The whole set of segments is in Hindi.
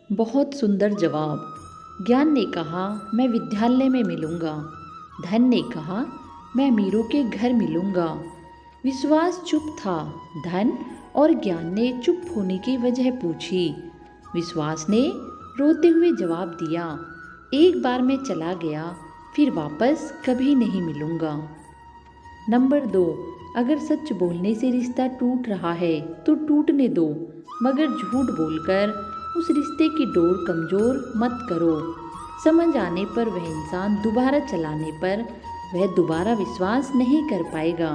बहुत सुंदर जवाब। ज्ञान ने कहा, मैं विद्यालय में मिलूंगा। धन ने कहा, मैं अमीरों के घर मिलूंगा। विश्वास चुप था। धन और ज्ञान ने चुप होने की वजह पूछी। विश्वास ने रोते हुए जवाब दिया, एक बार मैं चला गया, फिर वापस कभी नहीं मिलूंगा। नंबर 2, अगर सच बोलने से रिश्ता टूट रहा है तो टूटने दो, मगर झूठ बोलकर उस रिश्ते की डोर कमज़ोर मत करो। समझ आने पर वह इंसान दोबारा चलाने पर वह दोबारा विश्वास नहीं कर पाएगा।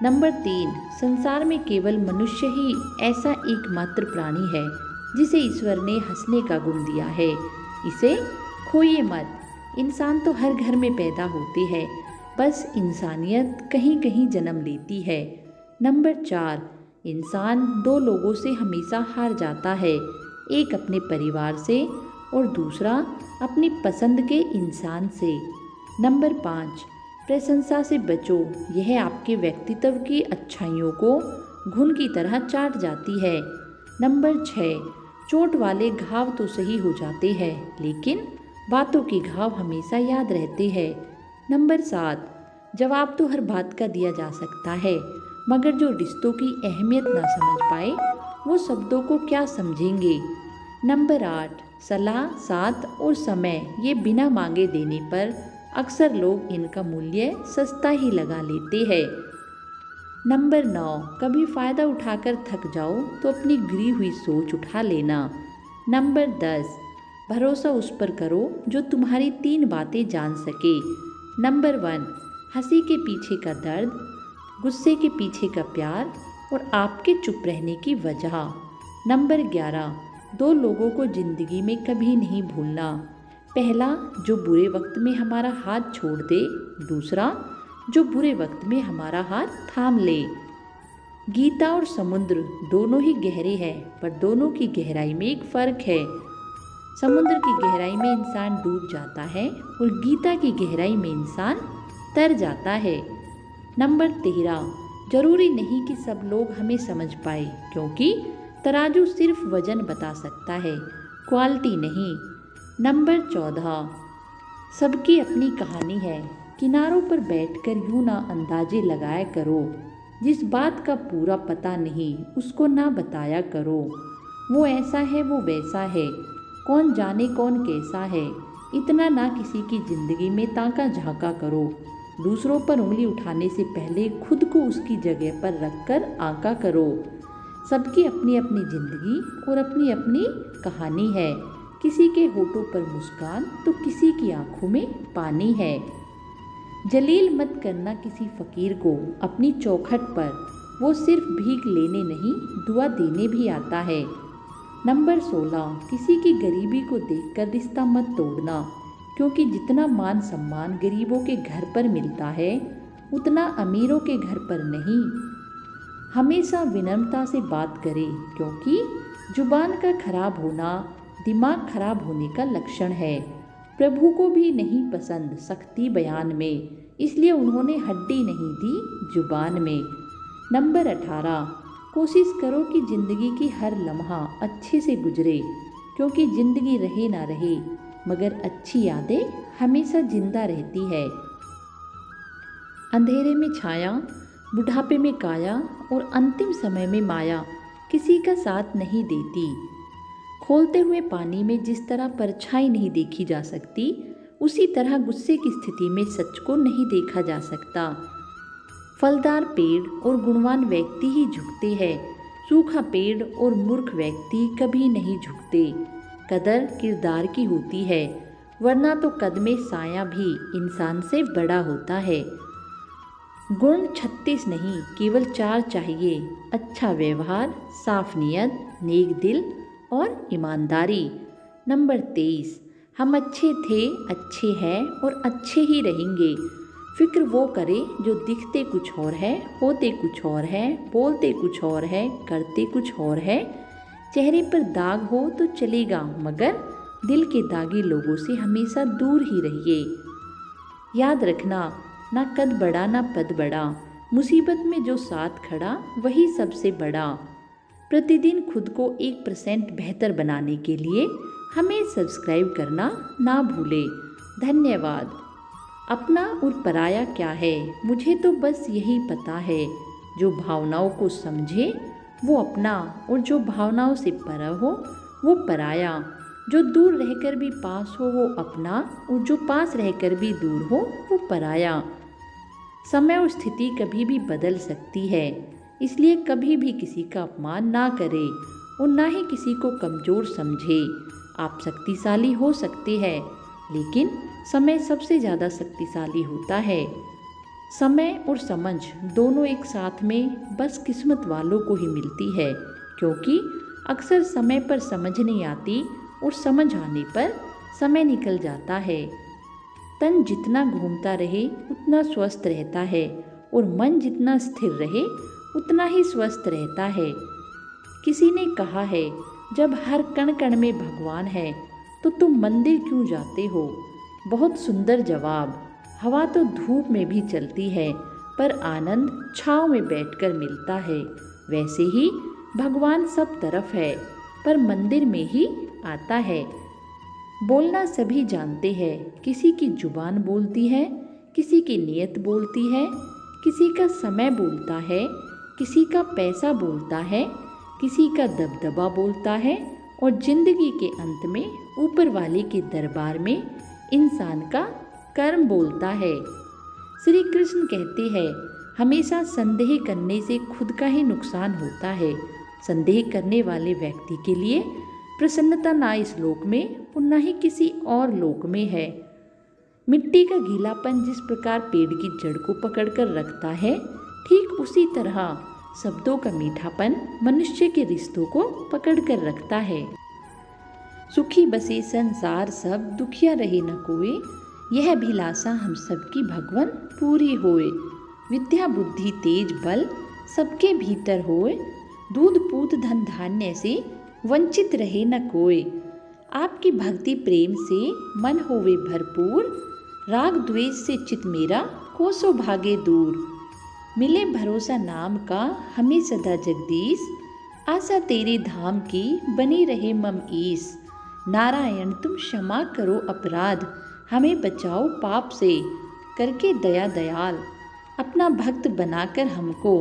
नंबर 3, संसार में केवल मनुष्य ही ऐसा एकमात्र प्राणी है जिसे ईश्वर ने हंसने का गुण दिया है। इसे खोइए मत। इंसान तो हर घर में पैदा होते हैं, बस इंसानियत कहीं कहीं जन्म लेती है। नंबर 4, इंसान दो लोगों से हमेशा हार जाता है, एक अपने परिवार से और दूसरा अपनी पसंद के इंसान से। नंबर 5, प्रशंसा से बचो, यह आपके व्यक्तित्व की अच्छाइयों को घुन की तरह चाट जाती है। नंबर 6, चोट वाले घाव तो सही हो जाते हैं, लेकिन बातों के घाव हमेशा याद रहते हैं। नंबर 7, जवाब तो हर बात का दिया जा सकता है, मगर जो रिश्तों की अहमियत ना समझ पाए वो शब्दों को क्या समझेंगे। नंबर 8, सलाह, साथ और समय ये बिना मांगे देने पर अक्सर लोग इनका मूल्य सस्ता ही लगा लेते हैं। नंबर 9, कभी फ़ायदा उठाकर थक जाओ तो अपनी गिरी हुई सोच उठा लेना। नंबर 10, भरोसा उस पर करो जो तुम्हारी 3 बातें जान सके। नंबर 1, हंसी के पीछे का दर्द, गुस्से के पीछे का प्यार और आपके चुप रहने की वजह। नंबर 11, 2 लोगों को ज़िंदगी में कभी नहीं भूलना। पहला, जो बुरे वक्त में हमारा हाथ छोड़ दे, दूसरा जो बुरे वक्त में हमारा हाथ थाम ले। गीता और समुद्र दोनों ही गहरे हैं, पर दोनों की गहराई में एक फ़र्क है। समुद्र की गहराई में इंसान डूब जाता है और गीता की गहराई में इंसान तर जाता है। नंबर 13, जरूरी नहीं कि सब लोग हमें समझ पाए, क्योंकि तराजू सिर्फ वजन बता सकता है, क्वालिटी नहीं। नंबर 14, सबकी अपनी कहानी है, किनारों पर बैठकर यूं ना अंदाजे लगाया करो, जिस बात का पूरा पता नहीं उसको ना बताया करो। वो ऐसा है, वो वैसा है, कौन जाने कौन कैसा है, इतना ना किसी की ज़िंदगी में ताका झांका करो। दूसरों पर उंगली उठाने से पहले खुद को उसकी जगह पर रखकर आंका करो। सबकी अपनी अपनी ज़िंदगी और अपनी अपनी कहानी है, किसी के होठों पर मुस्कान तो किसी की आंखों में पानी है। जलील मत करना किसी फ़कीर को अपनी चौखट पर, वो सिर्फ भीख लेने नहीं दुआ देने भी आता है। नंबर 16, किसी की गरीबी को देखकर रिश्ता मत तोड़ना, क्योंकि जितना मान सम्मान गरीबों के घर पर मिलता है उतना अमीरों के घर पर नहीं। हमेशा विनम्रता से बात करें, क्योंकि जुबान का खराब होना दिमाग खराब होने का लक्षण है। प्रभु को भी नहीं पसंद सख्ती बयान में, इसलिए उन्होंने हड्डी नहीं दी जुबान में। नंबर 18, कोशिश करो कि ज़िंदगी की हर लम्हा अच्छे से गुजरे, क्योंकि ज़िंदगी रहे ना रहे मगर अच्छी यादें हमेशा जिंदा रहती है। अंधेरे में छाया, बुढ़ापे में काया और अंतिम समय में माया किसी का साथ नहीं देती। खोलते हुए पानी में जिस तरह परछाई नहीं देखी जा सकती, उसी तरह गुस्से की स्थिति में सच को नहीं देखा जा सकता। फलदार पेड़ और गुणवान व्यक्ति ही झुकते हैं, सूखा पेड़ और मूर्ख व्यक्ति कभी नहीं झुकते। कदर किरदार की होती है, वरना तो कद में साया भी इंसान से बड़ा होता है। गुण 36 नहीं, केवल 4 चाहिए, अच्छा व्यवहार, साफ नियत, नेक दिल और ईमानदारी। नंबर 23, हम अच्छे थे, अच्छे हैं और अच्छे ही रहेंगे। फिक्र वो करे जो दिखते कुछ और है, होते कुछ और है, बोलते कुछ और है, करते कुछ और है। चेहरे पर दाग हो तो चलेगा, मगर दिल के दागी लोगों से हमेशा दूर ही रहिए। याद रखना, ना कद बड़ा ना पद बड़ा, मुसीबत में जो साथ खड़ा वही सबसे बड़ा। प्रतिदिन खुद को 1% बेहतर बनाने के लिए हमें सब्सक्राइब करना ना भूलें। धन्यवाद। अपना और पराया क्या है, मुझे तो बस यही पता है। जो भावनाओं को समझे वो अपना, और जो भावनाओं से परा हो वो पराया। जो दूर रहकर भी पास हो वो अपना, और जो पास रहकर भी दूर हो वो पराया। समय और स्थिति कभी भी बदल सकती है, इसलिए कभी भी किसी का अपमान ना करें और ना ही किसी को कमज़ोर समझे। आप शक्तिशाली हो सकते हैं, लेकिन समय सबसे ज़्यादा शक्तिशाली होता है। समय और समझ दोनों एक साथ में बस किस्मत वालों को ही मिलती है, क्योंकि अक्सर समय पर समझ नहीं आती और समझ आने पर समय निकल जाता है। तन जितना घूमता रहे उतना स्वस्थ रहता है, और मन जितना स्थिर रहे उतना ही स्वस्थ रहता है। किसी ने कहा है, जब हर कण कण में भगवान है तो तुम मंदिर क्यों जाते हो? बहुत सुंदर जवाब। हवा तो धूप में भी चलती है, पर आनंद छाँव में बैठकर मिलता है। वैसे ही भगवान सब तरफ है, पर मंदिर में ही आता है। बोलना सभी जानते हैं, किसी की जुबान बोलती है, किसी की नीयत बोलती है, किसी का समय बोलता है, किसी का पैसा बोलता है, किसी का दबदबा बोलता है, और जिंदगी के अंत में ऊपर वाले के दरबार में इंसान का कर्म बोलता है। श्री कृष्ण कहते हैं, हमेशा संदेह करने से खुद का ही नुकसान होता है। संदेह करने वाले व्यक्ति के लिए प्रसन्नता ना इस लोक में और ना ही किसी और लोक में है। मिट्टी का गीलापन जिस प्रकार पेड़ की जड़ को पकड़कर रखता है, ठीक उसी तरह शब्दों का मीठापन मनुष्य के रिश्तों को पकड़कर रखता है। सुखी बसे संसार सब, दुखिया रहे न कोई, यह अभिलाषा हम सबकी भगवन पूरी होए। विद्या बुद्धि तेज बल सबके भीतर होए, दूध पूत धन धान्य से वंचित रहे न कोई। आपकी भक्ति प्रेम से मन होवे भरपूर, राग द्वेष से चित मेरा कोसों भागे दूर। मिले भरोसा नाम का हमें सदा जगदीश, आशा तेरे धाम की बनी रहे मम ईस। नारायण तुम क्षमा करो अपराध, हमें बचाओ पाप से करके दया दयाल। अपना भक्त बनाकर हमको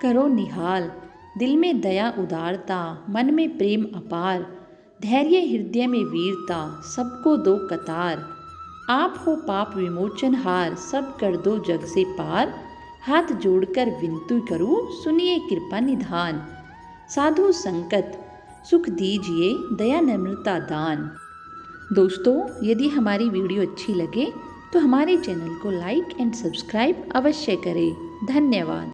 करो निहाल, दिल में दया उदारता, मन में प्रेम अपार। धैर्य हृदय में वीरता, सबको दो कतार। आप हो पाप विमोचन हार, सब कर दो जग से पार। हाथ जोड़कर विनती करूं, सुनिए कृपा निधान। साधु संकट सुख दीजिए, दया नम्रता दान। दोस्तों, यदि हमारी वीडियो अच्छी लगे तो हमारे चैनल को लाइक एंड सब्सक्राइब अवश्य करें। धन्यवाद।